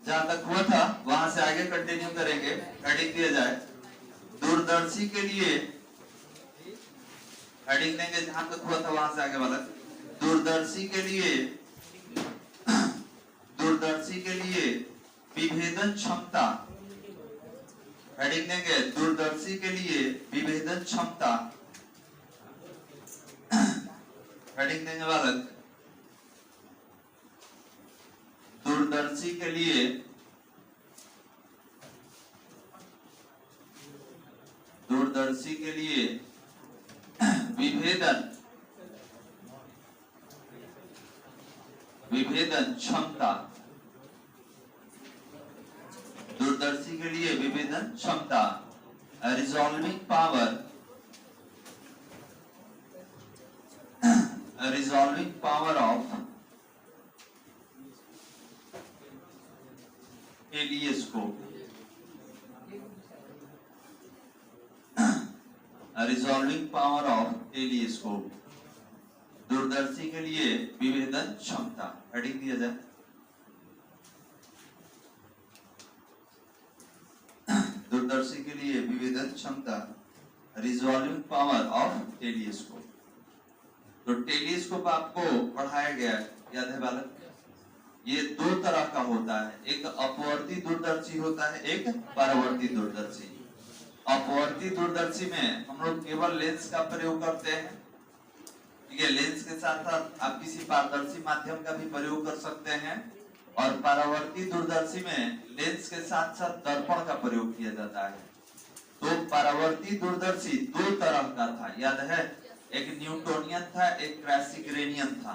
जहां तक हुआ था वहां से आगे कंटिन्यू करेंगे। हेडिंग दिया जाए दूरदर्शी के लिए, हेडिंग देंगे जहां तक हुआ था वहां से आगे वाला। दूरदर्शी के लिए, दूरदर्शी के लिए विभेदन क्षमता, हेडिंग देंगे दूरदर्शी के लिए विभेदन क्षमता, हेडिंग देंगे बालक दूरदर्शी के लिए विभेदन क्षमता, दूरदर्शी के लिए विभेदन क्षमता, resolving power of telescope, resolving power of telescope, दूरदर्शी के लिए विभेदन क्षमता, हेडिंग दिया जाए दूरदर्शी के लिए विभेदन क्षमता, रिजॉल्विंग पावर ऑफ टेलीस्कोप। तो टेलीस्कोप आपको पढ़ाया गया है, याद है बालक? ये दो तरह का होता है, एक अपवर्ती दूरदर्शी होता है, एक परावर्ती दूरदर्शी। अपवर्ती दूरदर्शी में हम लोग केवल लेंस का प्रयोग करते हैं, ठीक है। लेंस के साथ साथ आप किसी पारदर्शी माध्यम का भी प्रयोग कर सकते हैं। और परावर्ती दूरदर्शी में लेंस के साथ साथ दर्पण का प्रयोग किया जाता है। तो परावर्ती दूरदर्शी दो तरह का था, याद है? एक न्यूटोनियन था, एक क्रासिग्रेनियन था।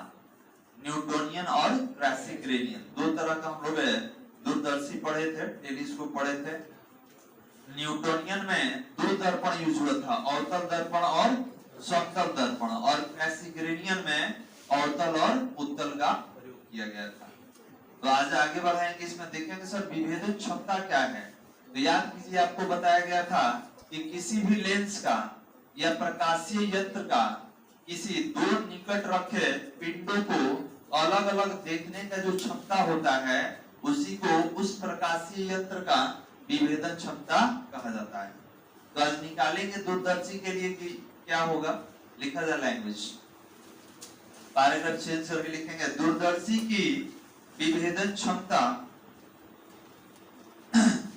न्यूटोनियन और क्रासिग्रेनियन दो तरह का हम लोग दूरदर्शी पढ़े थे, टेलीस्कोप पढ़े थे। न्यूटोनियन में दो दर्पण यूज हुआ था, अवतल दर्पण और समतल दर्पण, और क्रासिग्रेनियन में अवतल और उत्तल का प्रयोग किया गया था। तो आज आगे बढ़ाएंगे, इसमें देखेंगे सर विभेदन क्षमता क्या है। तो याद कीजिए, आपको बताया गया था कि किसी भी लेंस का या प्रकाशीय यंत्र का किसी दो निकट रखे पिंडों को अलग अलग देखने का जो क्षमता होता है, उसी को उस प्रकाशीय यंत्र का विभेदन क्षमता कहा जाता है। तो आज निकालेंगे दूरदर्शी के लिए कि क्या होगा, लिखा जाए लैंग्वेज, पैराग्राफ चेंज करके लिखेंगे दूरदर्शी की विभेदन क्षमता,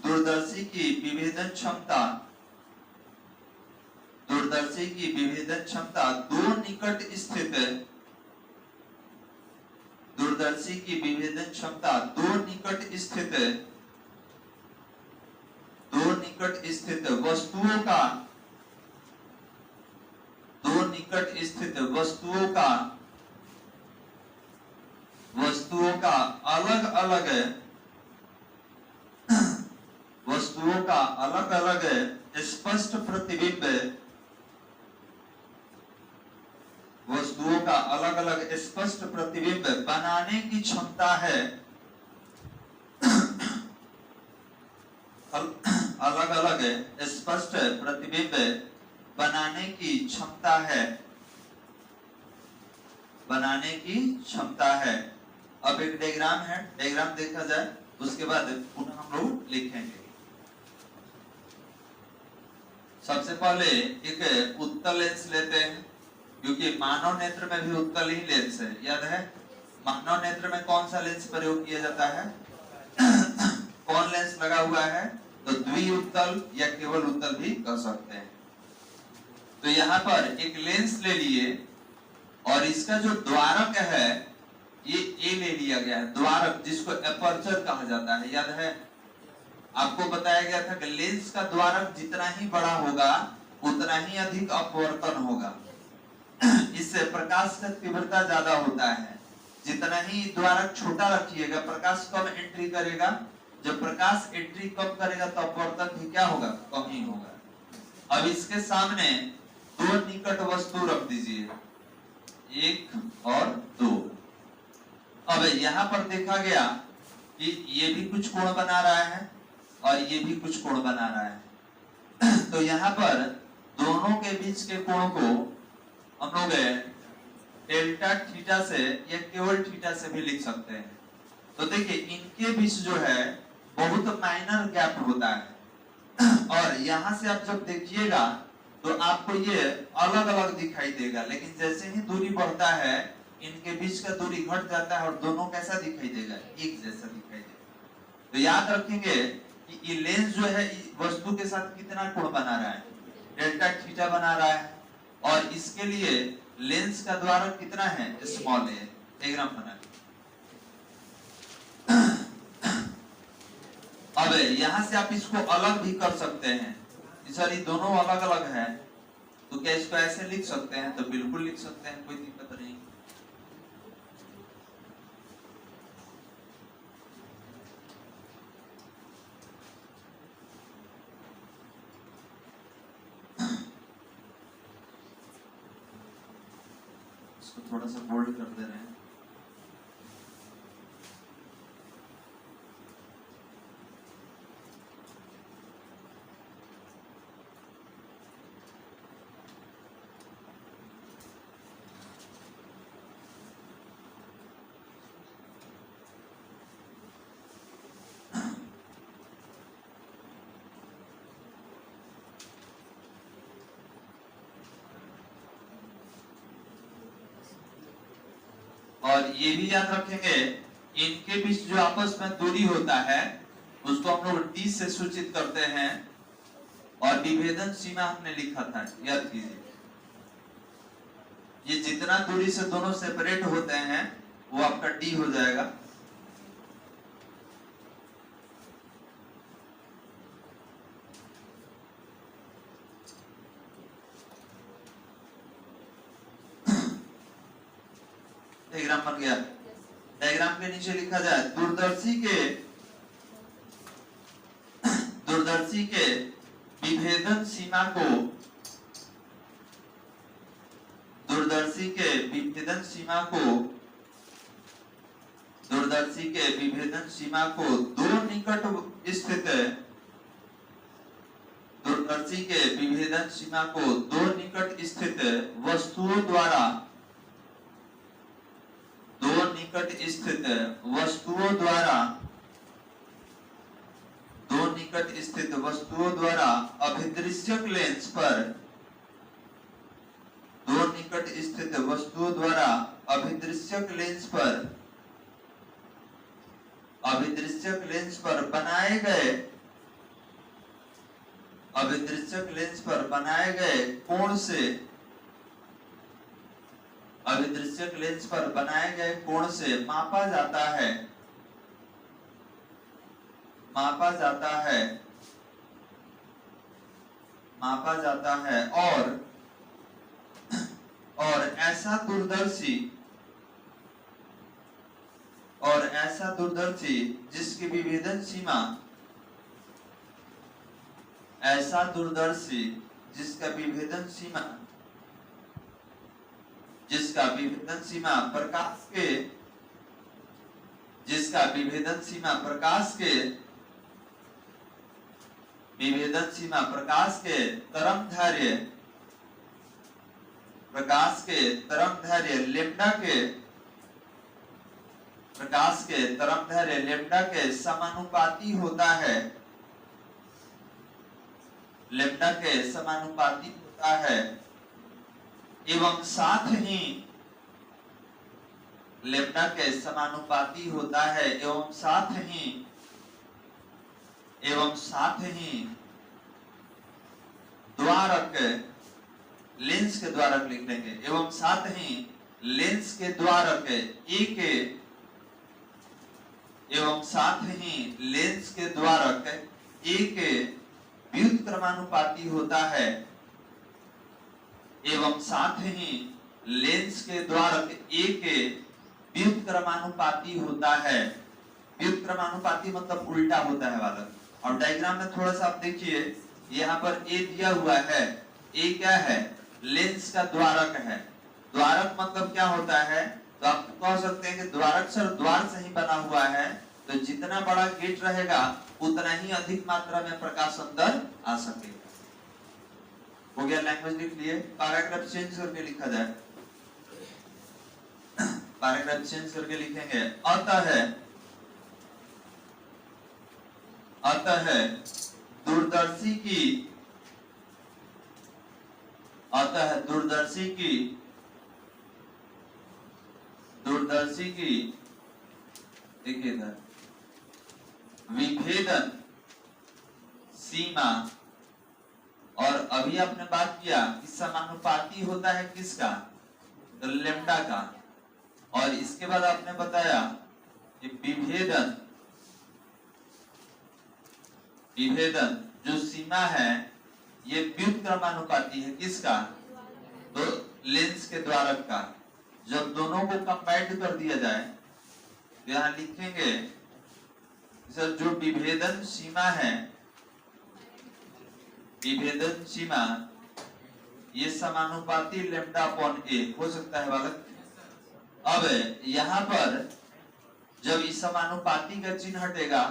दूरदर्शी की विभेदन क्षमता, दूरदर्शी की विभेदन क्षमता दो निकट स्थित, दूरदर्शी की विभेदन क्षमता दो निकट स्थित वस्तुओं का, दो निकट स्थित वस्तुओं का अलग अलग स्पष्ट प्रतिबिंब, वस्तुओं का अलग अलग स्पष्ट प्रतिबिंब बनाने की क्षमता है, अलग अलग स्पष्ट प्रतिबिंब बनाने की क्षमता है, बनाने की क्षमता है। अब एक डायग्राम है, डायग्राम देखा जाए, उसके बाद पुनः हम लोग लिखेंगे। सबसे पहले एक उत्तल लेंस लेते हैं, क्योंकि मानव नेत्र में भी उत्तल ही लेंस है, याद है? मानव नेत्र में कौन सा लेंस प्रयोग किया जाता है? कौन लेंस लगा हुआ है? तो द्विउत्तल या केवल उत्तल भी कह सकते हैं। तो यहाँ पर एक लेंस ले लिए और इसका जो द्वारक है ये ए ले लिया गया है, द्वारक जिसको एपर्चर कहा जाता है, याद है? आपको बताया गया था कि लेंस का द्वारक जितना ही बड़ा होगा उतना ही अधिक अपवर्तन होगा। इससे प्रकाश का तीव्रता ज्यादा होता है। जितना ही द्वारक छोटा रखिएगा प्रकाश कम एंट्री करेगा, जब प्रकाश एंट्री कम करेगा तो अपवर्तन भी क्या होगा? कम ही होगा। अब इसके सामने दो निकट वस्तु रख दीजिए, एक और दो। अब यहाँ पर देखा गया कि ये भी कुछ कोण बना रहा है और ये भी कुछ कोण बना रहा है। तो यहाँ पर दोनों के बीच के कोण को हम लोग डेल्टा थीटा से या केवल थीटा से भी लिख सकते हैं। तो देखिए इनके बीच जो है बहुत माइनर गैप होता है। और यहाँ से आप जब देखिएगा तो आपको ये अलग अलग दिखाई देगा, लेकिन जैसे ही दूरी बढ़ता है इनके बीच का दूरी घट जाता है और दोनों कैसा दिखाई देगा, एक जैसा दिखाई देगा। तो याद रखेंगे कि ये लेंस जो है वस्तु के साथ कितना कोण बना रहा है, डेल्टा थीटा बना रहा है, और इसके लिए लेंस का द्वारक कितना है, स्मॉल है। डायग्राम बना अब यहां से आप इसको अलग भी कर सकते हैं। सर ये दोनों अलग अलग है, तो क्या इसको ऐसे लिख सकते हैं? तो बिल्कुल लिख सकते हैं, कोई दिक्कत नहीं। इसको थोड़ा सा बोल्ड कर दे रहे हैं। और ये भी याद रखेंगे, इनके बीच जो आपस में दूरी होता है उसको हम लोग डी से सूचित करते हैं, और विभेदन सीमा हमने लिखा था, याद कीजिए। ये जितना दूरी से दोनों सेपरेट होते हैं वो आपका डी हो जाएगा। डायग्राम बन गया। डायग्राम के नीचे लिखा जाए दूरदर्शी के विभेदन सीमा को, दूरदर्शी के विभेदन सीमा को दो निकट स्थित, दूरदर्शी के विभेदन सीमा को दो निकट स्थित वस्तुओं द्वारा, दो निकट स्थित वस्तुओं द्वारा अभिदृश्यक लेंस पर, दो निकट स्थित वस्तुओं द्वारा अभिदृश्यक लेंस पर बनाए गए, कोण से मापा जाता है, और ऐसा दूरदर्शी जिसकी विभेदन सीमा प्रकाश के तरंगदैर्घ्य लेम्डा के समानुपाती होता है, एवं साथ ही द्वारक, लेंस के द्वारक लिख लेंगे, एवं साथ ही लेंस के द्वारक एक व्युत्क्रमानुपाती होता है, व्युत्क्रमानुपाती मतलब उल्टा होता है बालक। और डायग्राम में थोड़ा सा आप देखिए, यहाँ पर ए दिया हुआ है, ए क्या है, लेंस का द्वारक है। द्वारक मतलब क्या होता है, तो आप कह सकते हैं कि द्वारक सर द्वार से ही बना हुआ है, तो जितना बड़ा गेट रहेगा उतना ही अधिक मात्रा में प्रकाश अंदर आ सकेगा। हो गया, लैंग्वेज लिख लिए। पैराग्राफ चेंज करके लिखा जाए, पैराग्राफ चेंज करके लिखेंगे, अतः आता है दूरदर्शी की देखिए इधर विभेदन सीमा। और अभी आपने बात किया कि समानुपाती होता है किसका, तो लेम्डा का। और इसके बाद आपने बताया कि विभेदन जो सीमा है ये व्युत्क्रमानुपाती है किसका, तो लेंस के द्वारक का। जब दोनों को कंबाइंड कर दिया जाए तो यहां लिखेंगे सर जो विभेदन सीमा ये समानुपाती लेम्डा अपॉन ए हो सकता है बालक। अब यहाँ पर जब इस समानुपाती का चिन्ह हटेगा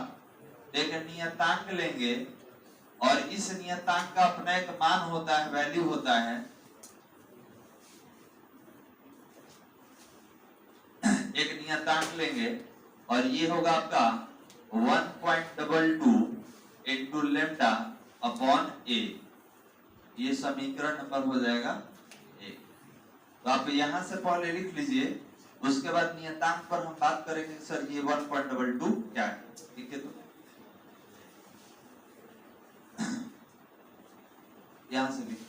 एक नियतांक लेंगे और इस नियतांक का अपना एक मान होता है, वैल्यू होता है। एक नियतांक लेंगे और ये होगा आपका 1.22 इंटू लेम्डा अपॉन ए। ये समीकरण नंबर हो जाएगा 1। तो आप यहां से पहले लिख लीजिए, उसके बाद नियतांक पर हम बात करेंगे सर ये 1.22 क्या है। ठीक है, तो यहां से लिखिए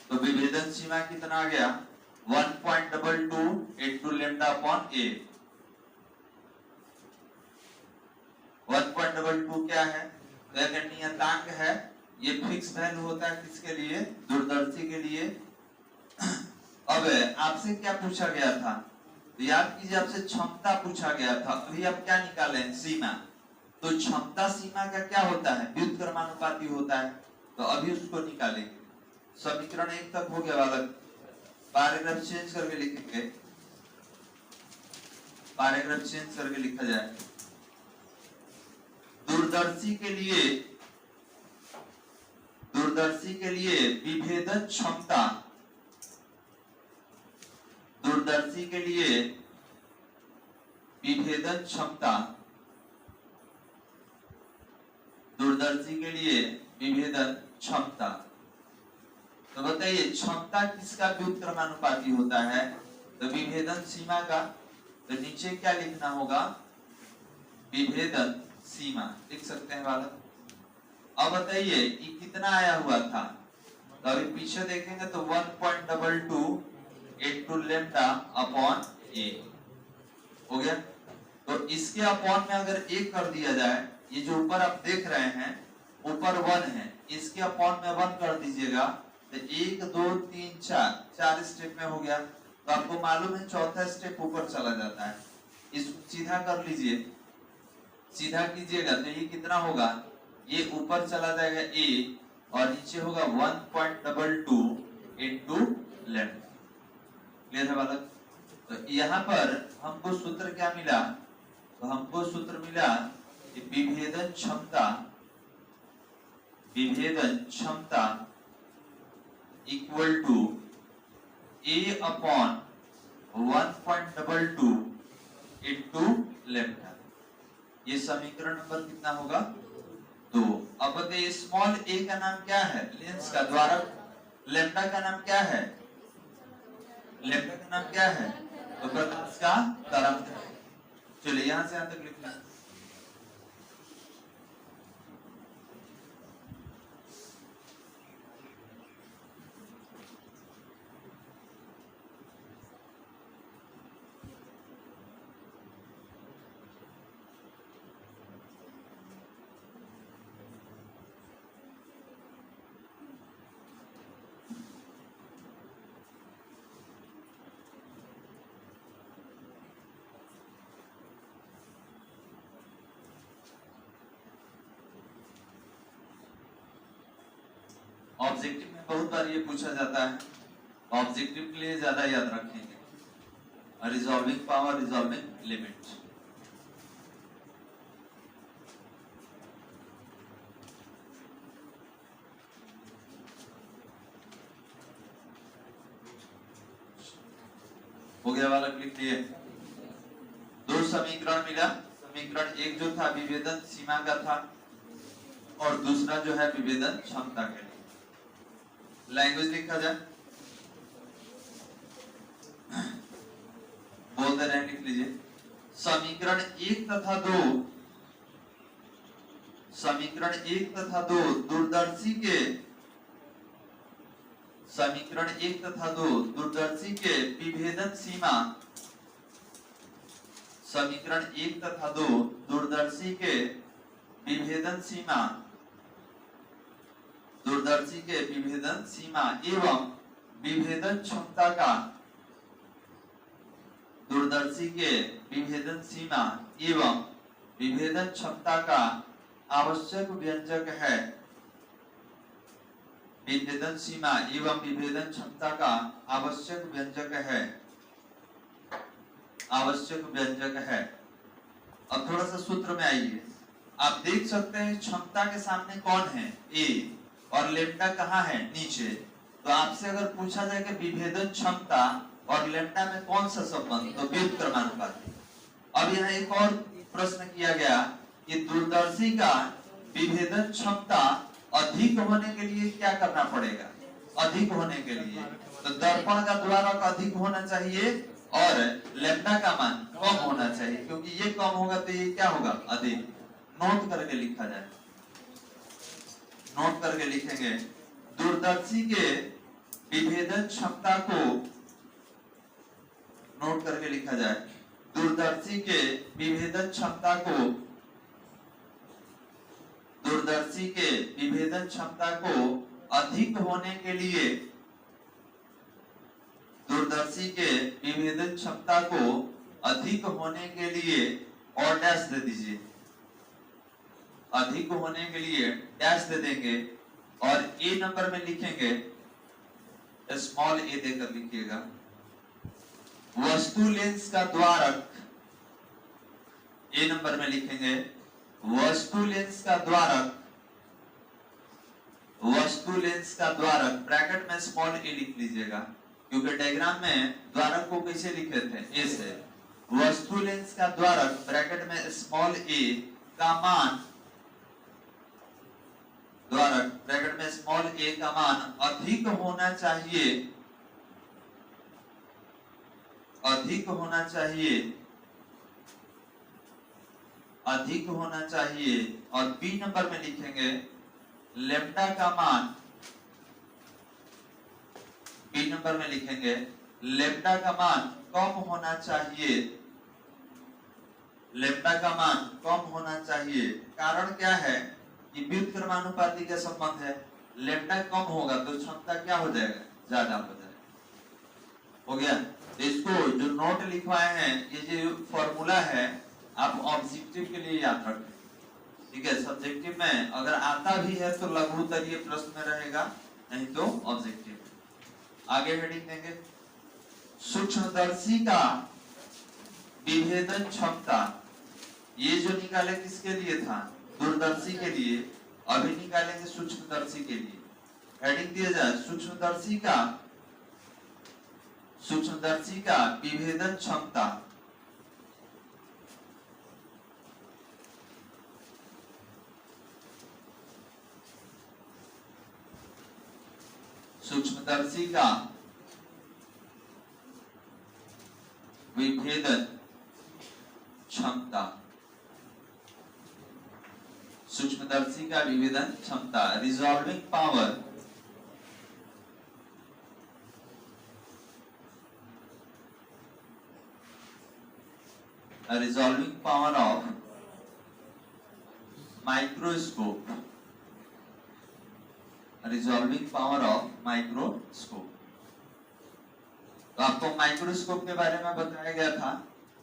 तो विभेदन सीमा कितना आ गया 1.22 इंटू लेम्डा अपॉन ए। 1.22 क्या है, तो एक नियतांक है, ये फिक्स वैल्यू होता है किसके लिए, दूरदर्शी के लिए। अब आपसे क्या पूछा गया था, तो याद कीजिए आपसे क्षमता पूछा गया था। अभी आप क्या निकाले, सीमा। तो क्षमता सीमा का क्या होता है, व्युत्क्रमानुपाती होता है। तो अभी उसको निकालेंगे। समीकरण 1 तक हो गया बालक। पैराग्राफ चेंज करके लिखेंगे, पैराग्राफ चेंज करके लिखा जाए। दूरदर्शी के लिए विभेदन क्षमता, दूरदर्शी के लिए विभेदन क्षमता, दूरदर्शी के लिए विभेदन क्षमता। तो बताइए क्षमता किसका व्युत्क्रमानुपाती होता है, तो विभेदन सीमा का। तो नीचे क्या लिखना होगा, विभेदन सीमा लिख सकते हैं बालक। अब बताइए ये कितना आया हुआ था, तो अभी पीछे देखेंगे तो 1.22 इंटू लेम्डा अपॉन ए हो गया। तो इसके अपॉन में अगर एक कर दिया जाए, ये जो ऊपर आप देख रहे हैं ऊपर 1 है, इसके अपॉन में 1 कर दीजिएगा तो 1 2 3 4 स्टेप में हो गया। तो आपको मालूम है चौथा स्टेप ऊपर चला जाता है। इसको सीधा कर लीजिए, सीधा कीजिएगा तो ये कितना होगा, ये ऊपर चला जाएगा a और नीचे होगा 1.22 इंटू लेम्डा। क्लियर है बालक। तो यहाँ पर हमको सूत्र क्या मिला, तो हमको सूत्र मिला कि विभेदन क्षमता equal to a upon 1.22 into lambda. ये समीकरण नंबर कितना होगा, 2। अब बताइए स्मॉल a का नाम क्या है, लेंस का द्वारक। लेम्डा का नाम क्या है, लेम्डा का नाम क्या है, तो प्रकाश का तरंग है। चलिए यहां से यहां तक लिखना। ऑब्जेक्टिव में बहुत बार ये पूछा जाता है, ऑब्जेक्टिव के लिए ज्यादा याद रखेंगे। Resolving power, resolving limit. हो गया वाला क्लिक लिए। दो समीकरण मिला, समीकरण एक जो था विभेदन सीमा का था और दूसरा जो है विभेदन क्षमता के लिए। लैंग्वेज लिखा जाए, बोल दे रहे हैं, लिख लीजिए। समीकरण एक तथा दो, समीकरण एक तथा दो दूरदर्शी के, समीकरण एक तथा दो दूरदर्शी के विभेदन सीमा, समीकरण एक तथा दो दूरदर्शी के विभेदन सीमा, दूरदर्शी के विभेदन सीमा एवं विभेदन क्षमता का, दूरदर्शी के विभेदन सीमा एवं विभेदन क्षमता का आवश्यक व्यंजक है। विभेदन सीमा एवं विभेदन क्षमता का आवश्यक व्यंजक है, आवश्यक व्यंजक है। अब थोड़ा सा सूत्र में आइए, आप देख सकते हैं क्षमता के सामने कौन है, ए, और लेम्डा कहाँ है, नीचे। तो आपसे अगर पूछा जाए कि विभेदन क्षमता और लेम्डा में कौन सा संबंध, तो व्युत्क्रमानुपाती। अब यहाँ एक और प्रश्न किया गया कि दूरदर्शी का विभेदन क्षमता अधिक होने के लिए क्या करना पड़ेगा, अधिक होने के लिए तो दर्पण का द्वारक अधिक होना चाहिए और लेम्डा का मान कम होना चाहिए, क्योंकि ये कम होगा तो ये क्या होगा, अधिक। नोट करके लिखा जाए, नोट करके लिखेंगे। दूरदर्शी के विभेदन क्षमता को, नोट करके लिखा जाए, दूरदर्शी के विभेदन क्षमता को, दूरदर्शी के विभेदन क्षमता को अधिक होने के लिए, दूरदर्शी के विभेदन क्षमता को अधिक होने के लिए, और डैश दे दीजिए, अधिक होने के लिए डैश दे देंगे और ए नंबर में लिखेंगे, स्मॉल ए देकर लिखिएगा। वस्तु लेंस का द्वारक, ए नंबर में लिखेंगे वस्तु लेंस का द्वारक, वस्तु लेंस का द्वारक, ब्रैकेट में स्मॉल ए लिख लीजिएगा, क्योंकि डायग्राम में द्वारक को कैसे लिखे थे, ए से। वस्तु लेंस का द्वारक ब्रैकेट में स्मॉल ए का मान, द्वारक ब्रैकेट में स्मॉल ए का मान अधिक होना चाहिए, अधिक होना चाहिए, अधिक होना चाहिए। और बी नंबर में लिखेंगे लेम्डा का मान, बी नंबर में लिखेंगे लेम्डा का मान कम होना चाहिए, लेम्डा का मान कम होना चाहिए। कारण क्या है, ये व्युत्क्रमानुपाती का संबंध है, लेम्डा कम होगा तो क्षमता क्या हो जाएगा, ज्यादा हो जाएगा। हो गया। इसको जो नोट लिखवाए हैं, ये जो फॉर्मूला है आप ऑब्जेक्टिव के लिए याद रखें, ठीक है। सब्जेक्टिव में अगर आता भी है तो लघु उत्तरीय प्रश्न में रहेगा, नहीं तो ऑब्जेक्टिव। आगे हेडिंग देंगे, सूक्ष्मदर्शी का विभेदन क्षमता। ये जो निकाले किसके लिए था, दूरदर्शी के लिए, अभी निकालेंगे सूक्ष्मदर्शी के लिए। हेडिंग दिया जाए सूक्ष्मदर्शी का, सूक्ष्मदर्शी का विभेदन क्षमता, सूक्ष्मदर्शी का विभेदन क्षमता, सूक्ष्मदर्शी का विभेदन क्षमता, resolving power, resolving power of microscope, resolving power of microscope. तो आपको माइक्रोस्कोप के बारे में बताया गया था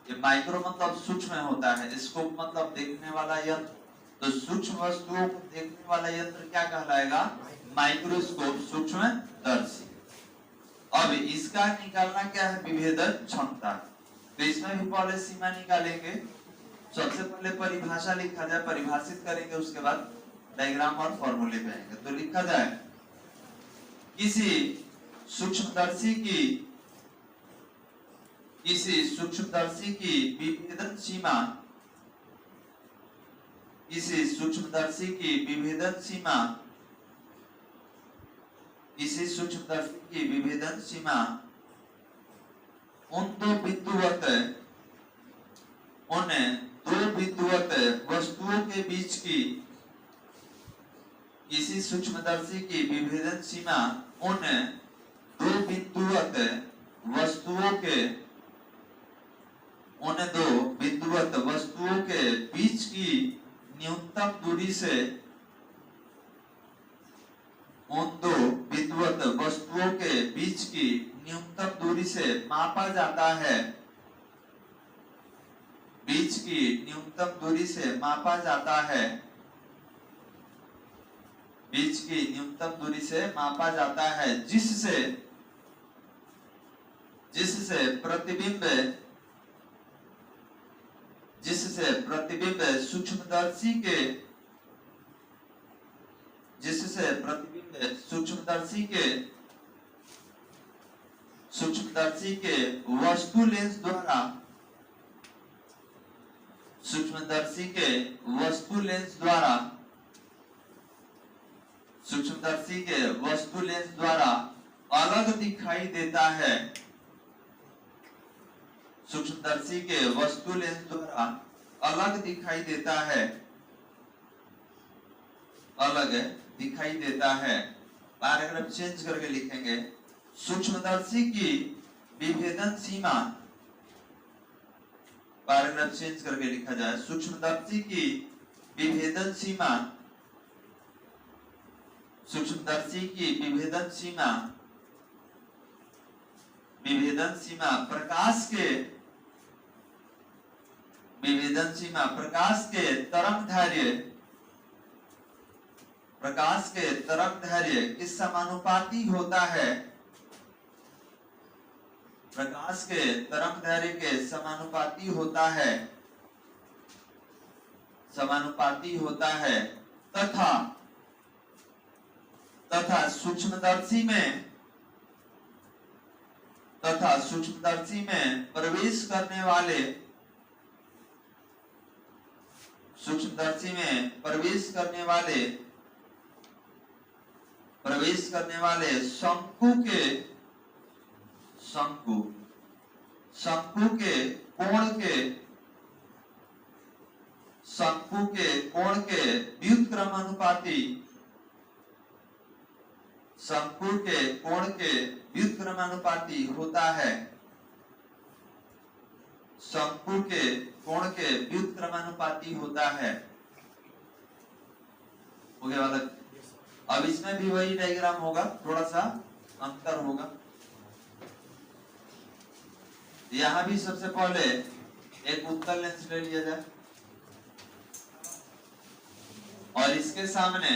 कि माइक्रो मतलब सूक्ष्म होता है, स्कोप मतलब देखने वाला यंत्र। तो सूक्ष्म वस्तुओं को देखने वाला यंत्र क्या कहलाएगा, माइक्रोस्कोप सूक्ष्मदर्शी। अब इसका निकालना क्या है, विभेदन क्षमता। तो इसमें भी पहले सीमा निकालेंगे। सबसे पहले परिभाषा लिखा जाए, परिभाषित करेंगे, उसके बाद डायग्राम और फॉर्मूले पे आएंगे। तो लिखा जाए किसी सूक्ष्मदर्शी की विभेदन सीमा, किसी सूक्ष्मदर्शी की विभेदन सीमा, किसी सूक्ष्मदर्शी की विभेदन सीमा उन दो बिंदुवत वस्तुओं के बीच की, किसी सूक्ष्मदर्शी की विभेदन सीमा उन दो बिंदुवत वस्तुओं के बीच की न्यूनतम दूरी से, उन दो बिंदुवत वस्तुओं के बीच की न्यूनतम दूरी से मापा जाता है, बीच की न्यूनतम दूरी से मापा जाता है, बीच की न्यूनतम दूरी से मापा जाता है, जिससे प्रतिबिंब सूक्ष्मदर्शी के वस्तु लेंस द्वारा अलग दिखाई देता है, सूक्ष्मदर्शी के वस्तु लेंस द्वारा अलग दिखाई देता है। पैराग्राफ चेंज करके लिखेंगे, सूक्ष्मदर्शी की विभेदन सीमा, पैराग्राफ चेंज करके लिखा जाए, सूक्ष्मदर्शी की विभेदन सीमा प्रकाश के तरंग दैर्घ्य के समानुपाती होता है, प्रकाश के तरंग दैर्घ्य के समानुपाती होता है तथा सूक्ष्मदर्शी में प्रवेश करने वाले शंकु के कोण के व्युत्क्रमानुपाती होता है, शंकु के कोण के व्युत्क्रमानुपाती होता है। हो गया वाला। अब इसमें भी वही डायग्राम होगा, थोड़ा सा अंतर होगा। यहां भी सबसे पहले एक उत्तल लेंस ले लिया जाए और इसके सामने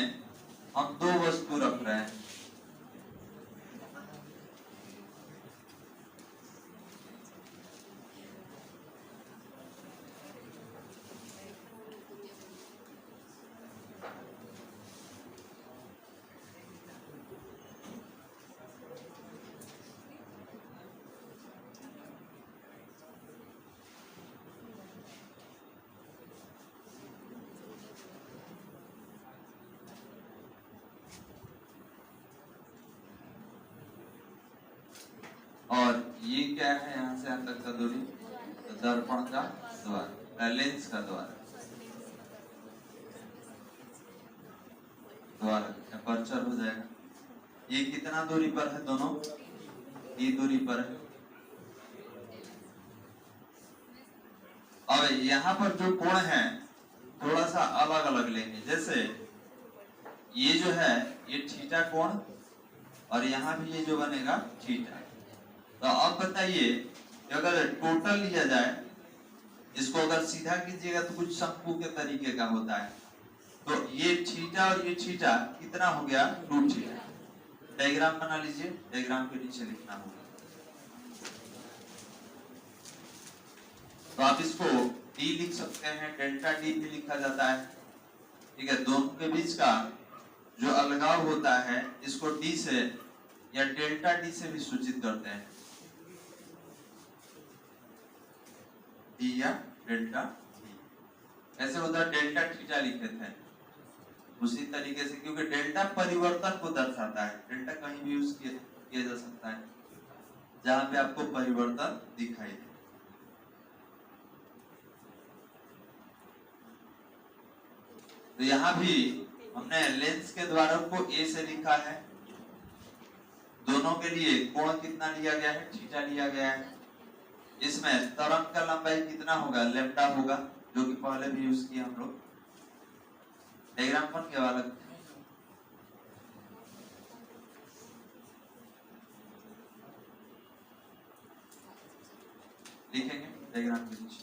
हम दो वस्तु रख रहे हैं। और ये क्या है, यहाँ से यहाँ तक का दूरी, तो दर्पण का द्वार, लेंस का द्वार अपर्चर हो जाएगा। ये कितना दूरी पर है, दोनों ये दूरी पर है। अब यहाँ पर जो कोण है थोड़ा सा अलग अलग लेंगे, जैसे ये जो है ये थीटा कोण और यहाँ भी ये जो बनेगा थीटा। तो अब बताइए अगर टोटल लिया जाए, इसको अगर सीधा कीजिएगा तो कुछ शंकु के तरीके का होता है, तो ये थीटा और ये थीटा कितना हो गया, रूट थीटा। डायग्राम बना लीजिए, डायग्राम के नीचे लिखना होगा। तो आप इसको डी लिख सकते हैं, डेल्टा डी भी लिखा जाता है, ठीक है। दोनों के बीच का जो अलगाव होता है इसको डी से या डेल्टा डी से भी सूचित करते हैं, डी या डेल्टा डी। ऐसे उधर डेल्टा थीटा लिखे थे, उसी तरीके से, क्योंकि डेल्टा परिवर्तन को दर्शाता है। डेल्टा कहीं भी यूज किया जा सकता है जहां पे आपको परिवर्तन दिखाई दे। तो यहाँ भी हमने लेंस के द्वारा को ए से लिखा है। दोनों के लिए कोण कितना लिया गया है, थीटा लिया गया है। इसमें तरंग का लंबाई कितना होगा, लैम्डा होगा, जो कि पहले भी यूज किया हम लोग। डायग्राम बन गया वाला, लिखेंगे डायग्राम के नीचे।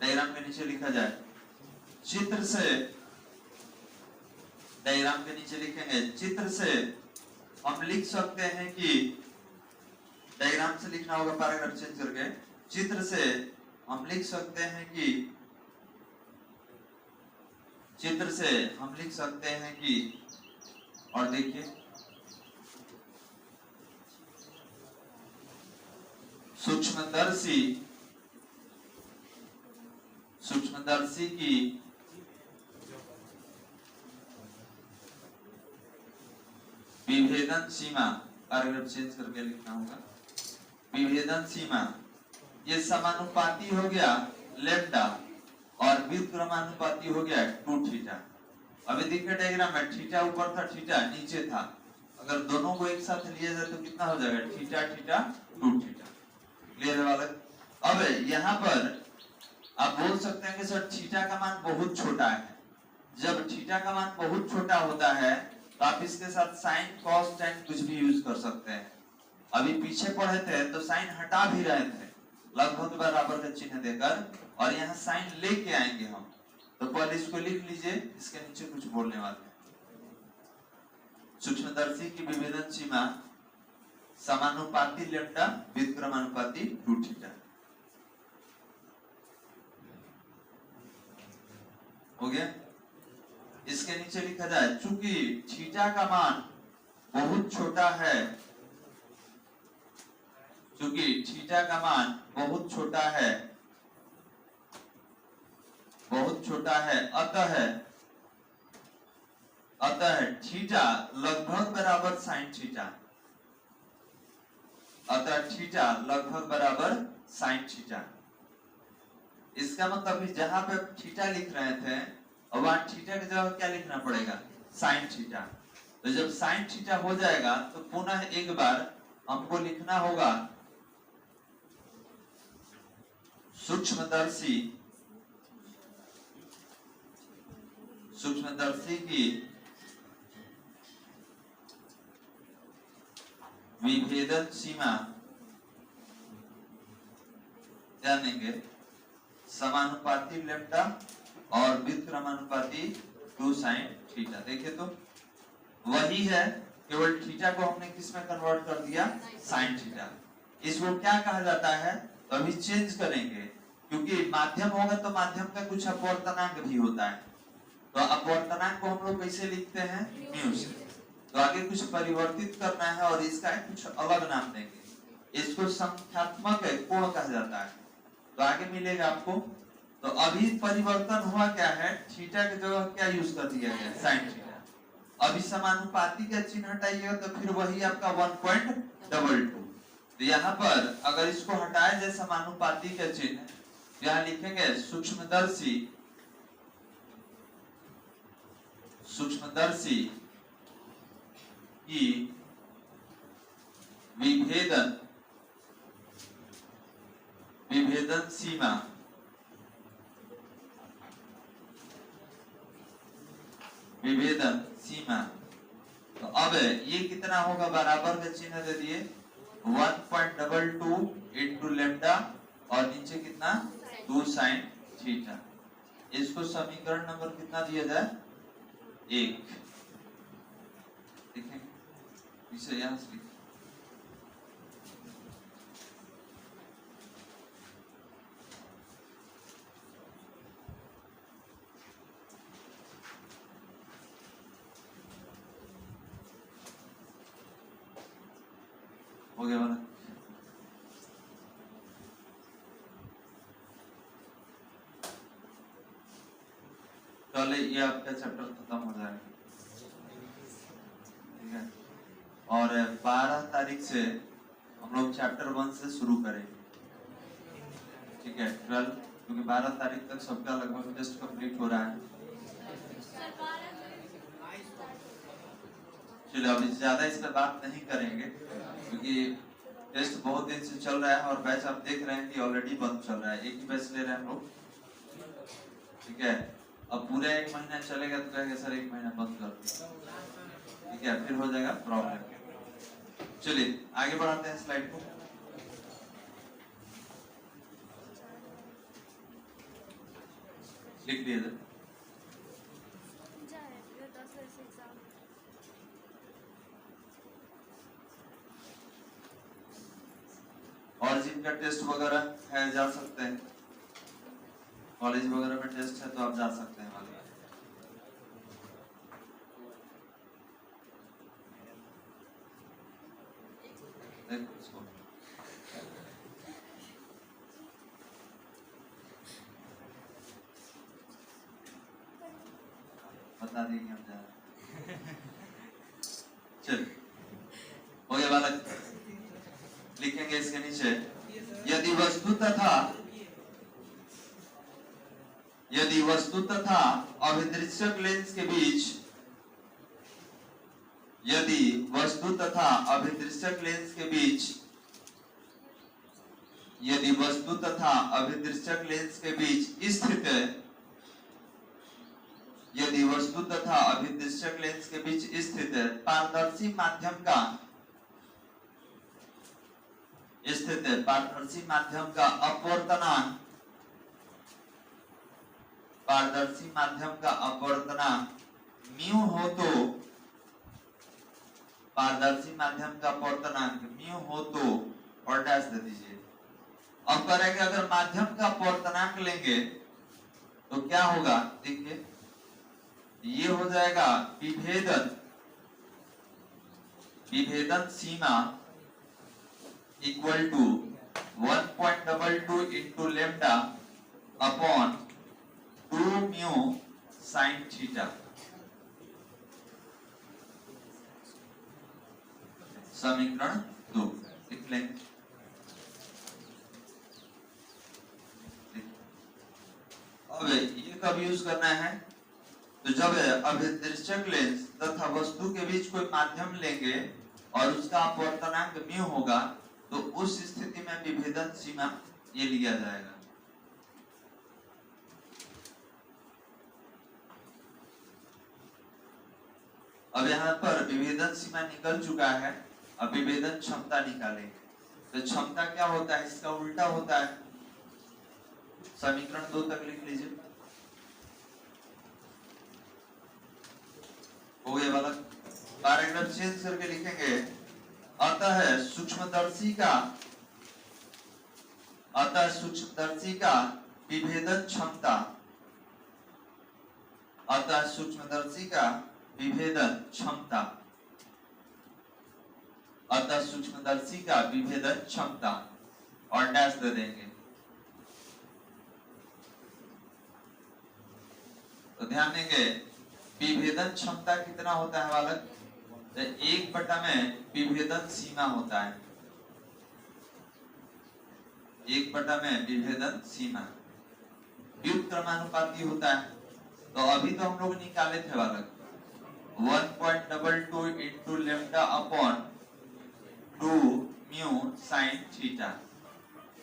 डायग्राम के नीचे लिखा जाए चित्र से, डायग्राम के नीचे लिखेंगे चित्र से हम लिख सकते हैं कि, डायग्राम से लिखना होगा पैराग्राफ चेंज करके। चित्र से हम लिख सकते हैं कि, चित्र से हम लिख सकते हैं कि, और देखिए सूक्ष्मदर्शी की विभेदन सीमा, पैराग्राफ चेंज करके लिखना होगा, विभेदन सीमा ये समानुपाती हो गया लैम्डा और व्युत्क्रमानुपाती हो गया 2 थीटा। अभी देखिए डायग्राम में थीटा ऊपर था, थीटा नीचे था। अगर दोनों को एक साथ लिया जाए तो कितना हो जाएगा, थीटा थीटा 2 थीटा। क्लियर है वाला? अब यहाँ पर आप बोल सकते हैं कि सर थीटा का मान बहुत छोटा है। जब थीटा का मान बहुत छोटा होता है तो आप इसके साथ साइन, कॉस, टैन कुछ भी यूज कर सकते हैं। अभी पीछे पढ़े थे तो साइन हटा भी रहे थे लगभग बराबर का चिन्ह देकर, और यहाँ साइन लेके आएंगे हम। तो पहले इसको लिख लीजिए, इसके नीचे कुछ बोलने वाले हैं। सूक्ष्मदर्शी की विभेदन सीमा समानुपाती लैम्डा व्युत्क्रमानुपाती 2 थीटा हो गया। इसके नीचे लिखा जाए चूंकि थीटा का मान बहुत छोटा है, चूंकि थीटा का मान बहुत छोटा है, बहुत छोटा है, अतः थीटा लगभग बराबर साइन थीटा, अतः थीटा लगभग बराबर साइन थीटा। इसका मतलब जहां पे थीटा लिख रहे थे और वहां थीटा की जगह क्या लिखना पड़ेगा, साइन थीटा। तो जब साइन थीटा हो जाएगा तो पुनः एक बार हमको लिखना होगा सूक्ष्मदर्शी की विभेदन सीमा जानेंगे समानुपाती लैम्डा और व्युत्क्रमानुपाती 2 साइन थीटा। देखिए तो वही है, केवल थीटा को हमने किस में कन्वर्ट कर दिया, साइन थीटा। इसको क्या कहा जाता है, तो अभी चेंज करेंगे, क्योंकि माध्यम होगा तो माध्यम का कुछ अपवर्तनांक भी होता है। तो अपवर्तनांक को हम लोग कैसे लिखते हैं, म्यू से। तो आगे कुछ परिवर्तित करना है और इसका कुछ अलग नाम देंगे, इसको संख्यात्मक कोण कहा जाता है। तो आगे मिलेगा आपको। तो अभी परिवर्तन हुआ क्या है, थीटा की जगह क्या यूज कर दिया गया, साइन थीटा। अभी समानुपाती का चिन्ह हटाइएगा तो फिर वही आपका 1.22। तो यहाँ पर अगर इसको हटाया जाए समानुपाती का चिन्ह, यहाँ लिखेंगे सूक्ष्मदर्शी की विभेदन सीमा तो अब ये कितना होगा, बराबर का चिन्ह दे दिए 1.22 इंटू लैम्डा और नीचे कितना 2 साइन थीटा। इसको समीकरण नंबर कितना दिया जाए? 1। देखें इसे यहां से हो गया वाला। चले ये आपका चैप्टर खत्म हो जाएगा, ठीक है। और 12 तारीख से हम लोग चैप्टर 1 से शुरू करेंगे, ठीक है। 12 क्योंकि 12 तारीख तक सबका लगभग टेस्ट कंप्लीट हो रहा है। चलिए अभी ज्यादा इस पर बात नहीं करेंगे क्योंकि टेस्ट बहुत दिन से चल रहा है और बैच आप देख रहे हैं कि ऑलरेडी बंद चल रहा है। एक ही बैच ले रहे हैं हम लोग, ठीक है। अब पूरा 1 महीना चलेगा तो कहेंगे सर 1 महीना बंद कर दो, ठीक है, फिर हो जाएगा प्रॉब्लम। चलिए आगे बढ़ाते हैं स्लाइड को। लिख दिए और जिनका टेस्ट वगैरह है जा सकते हैं, कॉलेज वगैरह में टेस्ट है तो आप जा सकते हैं वाले। देखो इसको बता देंगे हम जा चल हो गया बालक। लिखेंगे इसके नीचे यदि वस्तु तथा अभिदृश्यक लेंस के बीच स्थित पारदर्शी माध्यम का अपवर्तनांक म्यू हो तो और डैश दे दीजिए। अब करेंगे अगर माध्यम का अपवर्तनांक लेंगे तो क्या होगा देखिए, ये हो जाएगा विभेदन सीमा equal to 1.22 into lambda upon 2 mu sin theta। समीकरण 2 लिख लेंगे। अब ये कब यूज करना है? तो जब अभिदृश्यक लेंस तथा वस्तु के बीच कोई माध्यम लेंगे और उसका अपवर्तनांक म्यू होगा तो उस स्थिति में विभेदन सीमा ये लिया जाएगा। अब यहाँ पर विभेदन सीमा निकल चुका है, अब विभेदन क्षमता निकालेंगे। तो क्षमता क्या होता है? इसका उल्टा होता है। समीकरण 2 तक लिख लीजिए। हो गया वाला। पैराग्राफ चेंज करके लिखेंगे अतः सूक्ष्मदर्शी का विभेदन क्षमता और डैश दे देंगे। तो ध्यान देंगे विभेदन क्षमता कितना होता है बालक? 1 बटा में विभेदन सीमा होता है, 1 बटा में विभेदन सीमा व्युत्क्रमानुपाती होता है। तो अभी तो हम लोग निकाले थे बालक 1.22 into lambda upon 2 mu sin theta।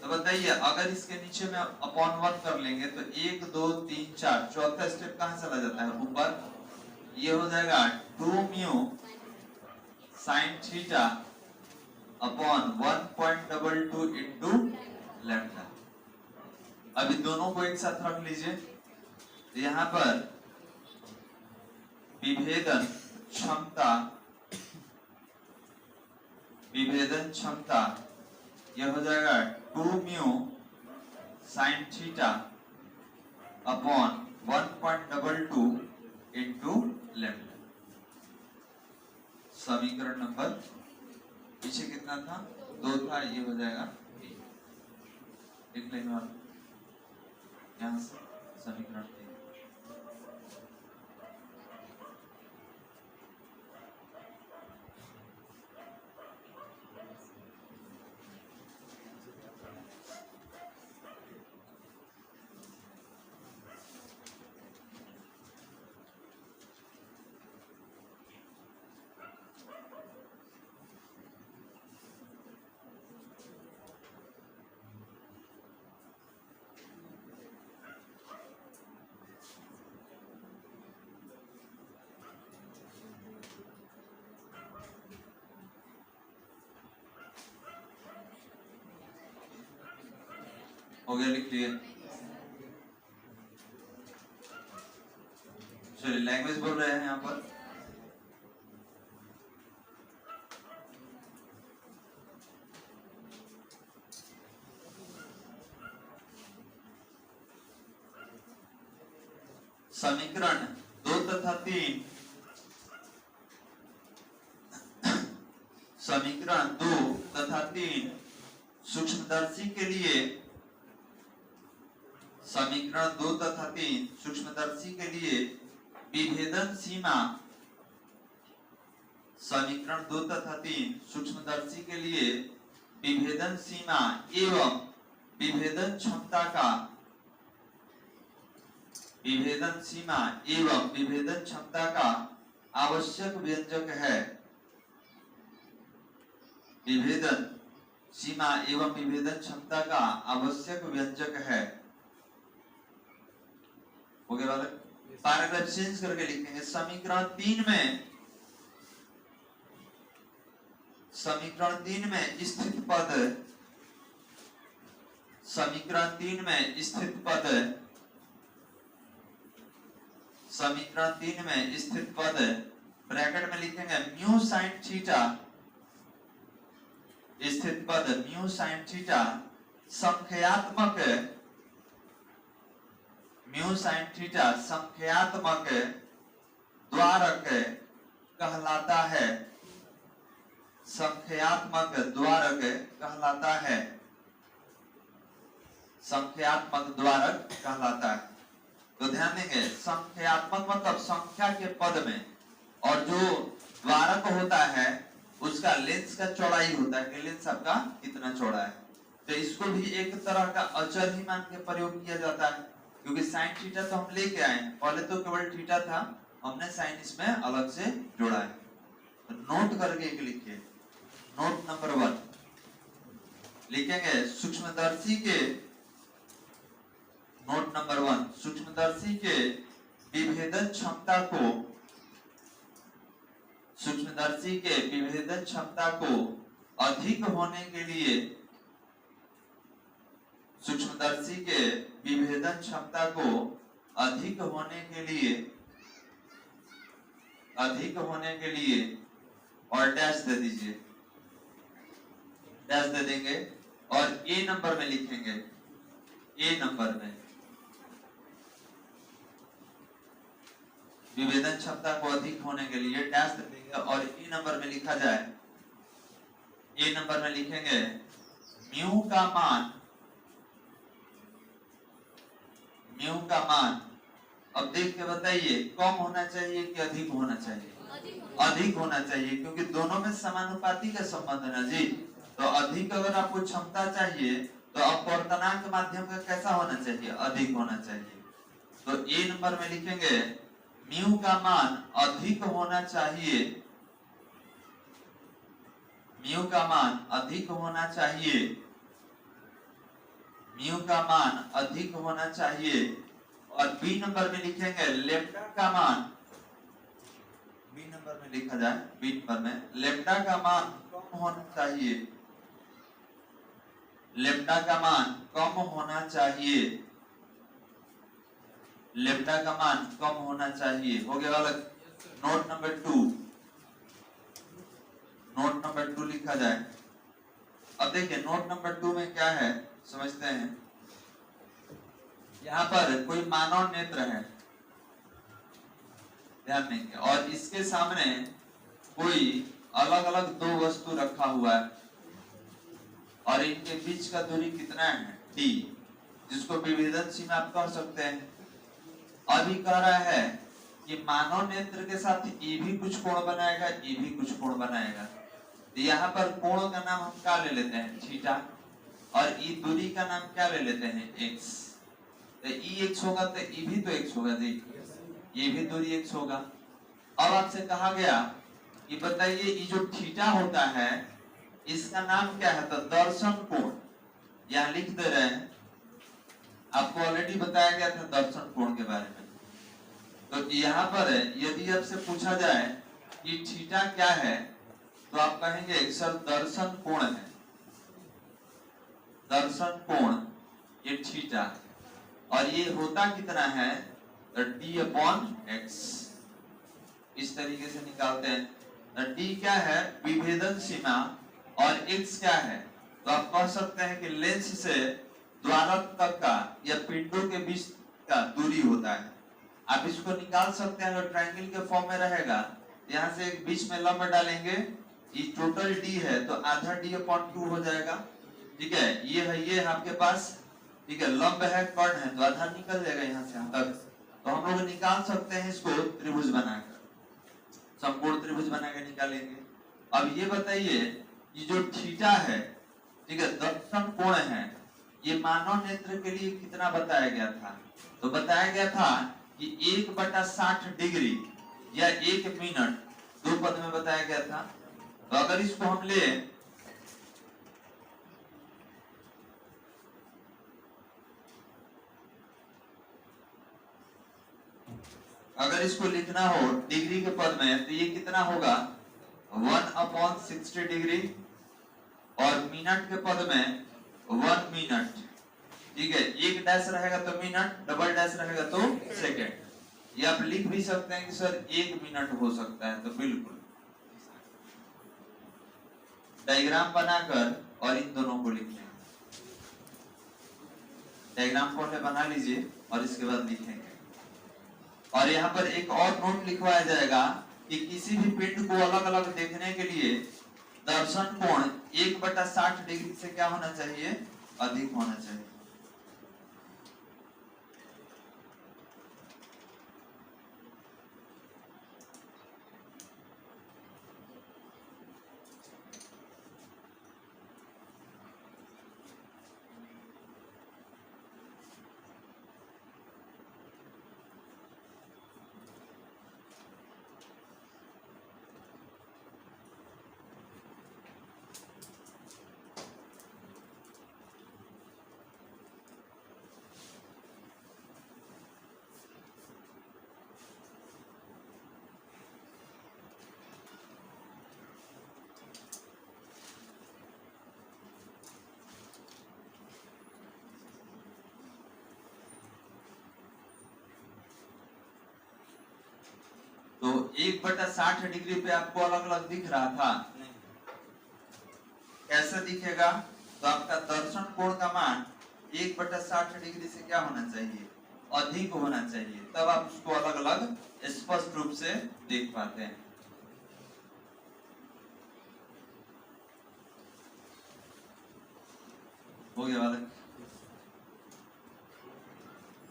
तो बताइए अगर इसके नीचे में अपॉन 1 कर लेंगे तो 1 2 3 4 चौथा स्टेप कहां चला जाता है? ऊपर। ये हो जाएगा 2 mu sin theta upon 1.22 into lambda। अभी दोनों को एक साथ रख लीजिए तो यहाँ पर विभेदन क्षमता यह हो जाएगा 2 mu sine theta upon 1.22 into lambda. समीकरण नंबर पीछे कितना था? 2 था, ये हो जाएगा एक लाइन और यहाँ से समीकरण 3। हो गया, लिख लिए। चलिए लैंग्वेज बोल रहे हैं यहाँ पर। समीकरण 2 तथा 3, समीकरण 2 तथा 3 सूक्ष्मदर्शी के लिए, समीकरण 2 तथा 3 सूक्ष्मदर्शी के लिए विभेदन सीमा, समीकरण 2 तथा 3 सूक्ष्मदर्शी के लिए विभेदन सीमा एवं विभेदन क्षमता का, विभेदन सीमा एवं विभेदन क्षमता का आवश्यक व्यंजक है। विभेदन सीमा एवं विभेदन क्षमता का आवश्यक व्यंजक है। हो गया बालक? पैराग्राफ चेंज करके लिखेंगे। समीकरण 3 में, समीकरण 3 में स्थित पद, समीकरण 3 में स्थित पद, समीकरण 3 में स्थित पद ब्रैकेट में लिखेंगे म्यू साइन थीटा, स्थित पद म्यू साइन थीटा संख्यात्मक, म्यू साइन थीटा संख्यात्मक द्वारक कहलाता है, संख्यात्मक द्वारक कहलाता है, संख्यात्मक द्वारक कहलाता है। तो ध्यान देंगे, संख्यात्मक मतलब संख्या के पद में, और जो द्वारक होता है उसका लेंस का चौड़ाई होता है कि लेंस आपका कितना चौड़ा है। तो इसको भी एक तरह का अचर ही मान के प्रयोग किया जाता है, क्योंकि साइन थीटा तो हम लेके आए हैं, पहले तो केवल थीटा था, हमने साइन इसमें अलग से जोड़ा है। तो नोट करके एक लिखिए, नोट नंबर 1 लिखेंगे सूक्ष्मदर्शी के, नोट नंबर 1 सूक्ष्मदर्शी के विभेदन क्षमता को, सूक्ष्मदर्शी के विभेदन क्षमता को अधिक होने के लिए, सूक्ष्मदर्शी के विभेदन क्षमता को अधिक होने के लिए, अधिक होने के लिए, और डैश दे दीजिए, डैश दे देंगे और ए नंबर में लिखेंगे, ए नंबर में विभेदन क्षमता को अधिक होने के लिए डैश दे देंगे और ए नंबर में लिखा जाए, ए नंबर में लिखेंगे म्यू का मान, म्यू का मान, अब देख के बताइए कम होना चाहिए कि अधिक होना चाहिए? अधिक होना चाहिए, क्योंकि दोनों में समानुपाती का संबंध है ना जी। तो अधिक अगर आपको क्षमता चाहिए तो अपवर्तनांक माध्यम का कैसा होना चाहिए? अधिक होना चाहिए। तो ए नंबर में लिखेंगे म्यू का मान अधिक होना चाहिए, म्यू का मान अधिक होना चाहिए, म्यू का मान अधिक होना चाहिए। और बी नंबर में लिखेंगे लेम्डा का मान, बी नंबर में लिखा जाए, बी नंबर में लेम्डा का मान कम होना चाहिए, लेम्डा का मान कम होना चाहिए, लेम्डा का मान कम होना चाहिए। हो गया बालक। नोट नंबर 2, नोट नंबर 2 लिखा जाए। अब देखिए नोट नंबर 2 में क्या है समझते हैं। यहाँ पर कोई मानव नेत्र है, ध्यान देंगे, और इसके सामने कोई अलग अलग दो वस्तु रखा हुआ है और इनके बीच का दूरी कितना है d, जिसको विभेदन सीमा आप कह सकते हैं। अभी कह रहा है कि मानव नेत्र के साथ ये भी कुछ कोण बनाएगा, ये भी कुछ कोण बनाएगा। तो यहाँ पर कोण का नाम हम क्या ले लेते हैं, थीटा, और ई दूरी का नाम क्या ले लेते हैं, x। तो ई x होगा तो ई भी तो x होगा जी, ये भी दूरी x होगा। अब आपसे कहा गया कि बताइए ये जो थीटा होता है इसका नाम क्या है, तो दर्शन कोण। यहाँ लिख दे रहे हैं, आपको ऑलरेडी बताया गया था दर्शन कोण के बारे में। तो यहाँ पर यदि आपसे पूछा जाए कि थीटा क्या है तो आप कहेंगे सर दर्शन कोण है, दर्शन कोण ये थीटा, और ये होता कितना है d/x। इस तरीके से निकालते हैं। d क्या है, विभेदन सीमा, और x क्या है, तो आप कह सकते हैं कि लेंस से द्वारक तक का या पिंडों के बीच का दूरी होता है। आप इसको निकाल सकते हैं, अगर ट्रायंगल के फॉर्म में रहेगा, यहाँ से एक बीच में लंब डालेंगे, ये टोटल d है तो आधा d/2 हो जाएगा। ठीक है, ये है, ये है आपके पास, ठीक है, लंब है, कर्ण है, तो आधा निकल जाएगा यहाँ से यहाँ तक। तो हम लोग निकाल सकते हैं इसको त्रिभुज बनाकर, संपूर्ण त्रिभुज बनाकर निकालेंगे। अब ये बताइए ये जो थीटा है, ठीक है, दर्शन कोण है, ये मानव नेत्र के लिए कितना बताया गया था, तो बताया गया था कि 1/60 डिग्री या 1 मिनट, दो पद में बताया गया था। तो अगर इसको हम ले, अगर इसको लिखना हो डिग्री के पद में तो ये कितना होगा 1/60 डिग्री, और मिनट के पद में 1 मिनट। ठीक है, एक डैश रहेगा तो मिनट, डबल डैश रहेगा तो सेकंड। ये आप लिख भी सकते हैं कि सर 1 मिनट हो सकता है, तो बिल्कुल डायग्राम बनाकर और इन दोनों को लिखें। डायग्राम पहले बना लीजिए और इसके बाद लिखेंगे। और यहाँ पर एक और नोट लिखवाया जाएगा कि किसी भी पिंड को अलग अलग देखने के लिए दर्शन कोण 1/60 डिग्री से क्या होना चाहिए, अधिक होना चाहिए। तो 1/60 डिग्री पे आपको अलग अलग दिख रहा था, कैसे दिखेगा, तो आपका दर्शन कोण का मान 1/60 डिग्री से क्या होना चाहिए, अधिक होना चाहिए, तब आप उसको अलग अलग स्पष्ट रूप से देख पाते हैं। हो गया बालक।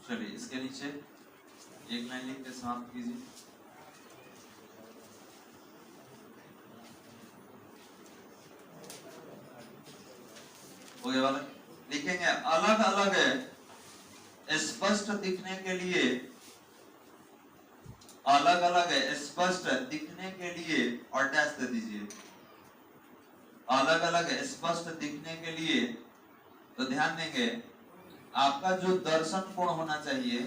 चलिए इसके नीचे एक लाइन लिख के समाप्त कीजिए। हो गया बालक। लिखेंगे अलग अलग स्पष्ट दिखने के लिए, अलग अलग स्पष्ट दिखने के लिए, और डैश दे दीजिए, अलग अलग स्पष्ट दिखने के लिए। तो ध्यान देंगे आपका जो दर्शन कोण होना चाहिए,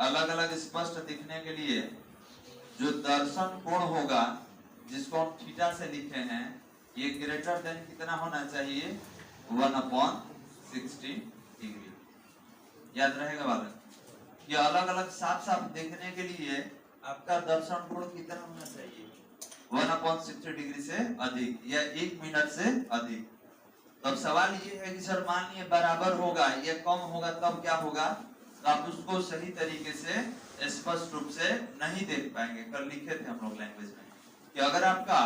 अलग अलग स्पष्ट दिखने के लिए जो दर्शन कोण होगा, जिसको हम थीटा से लिखे हैं, ये ग्रेटर देन कितना होना चाहिए, 1/60 डिग्री। याद रहेगा बालक। ये अलग अलग साफ साफ देखने के लिए आपका दर्शन कोण कितना होना चाहिए? 1/60 डिग्री से अधिक या 1 मिनट से अधिक। तो अब सवाल ये है कि सर मान लीजिए बराबर होगा, ये कम होगा, तब क्या होगा? तो आप उसको सही तरीके से स्पष्ट रूप से नहीं देख पाएंगे। कल लिखे थे हम लोग लैंग्वेज में कि अगर आपका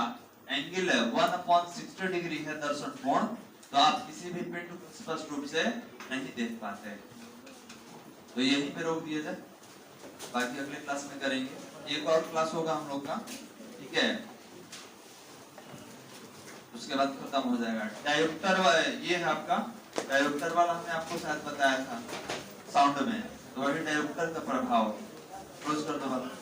एंगल 1/60 डिग्री है दर्शन कोण, तो आप किसी भी पिंड को स्पष्ट रूप से नहीं देख पाते। तो यहीं पे रोक दिया जाए, बाकी अगले क्लास में करेंगे। एक और क्लास होगा हम लोग का, ठीक है, उसके बाद खत्म हो जाएगा। डायोप्टर ये है आपका डायोप्टर वाला, हमने आपको शायद बताया था साउंड में, तो वही डायोप्टर का प्रभाव। क्लोज कर दो बात।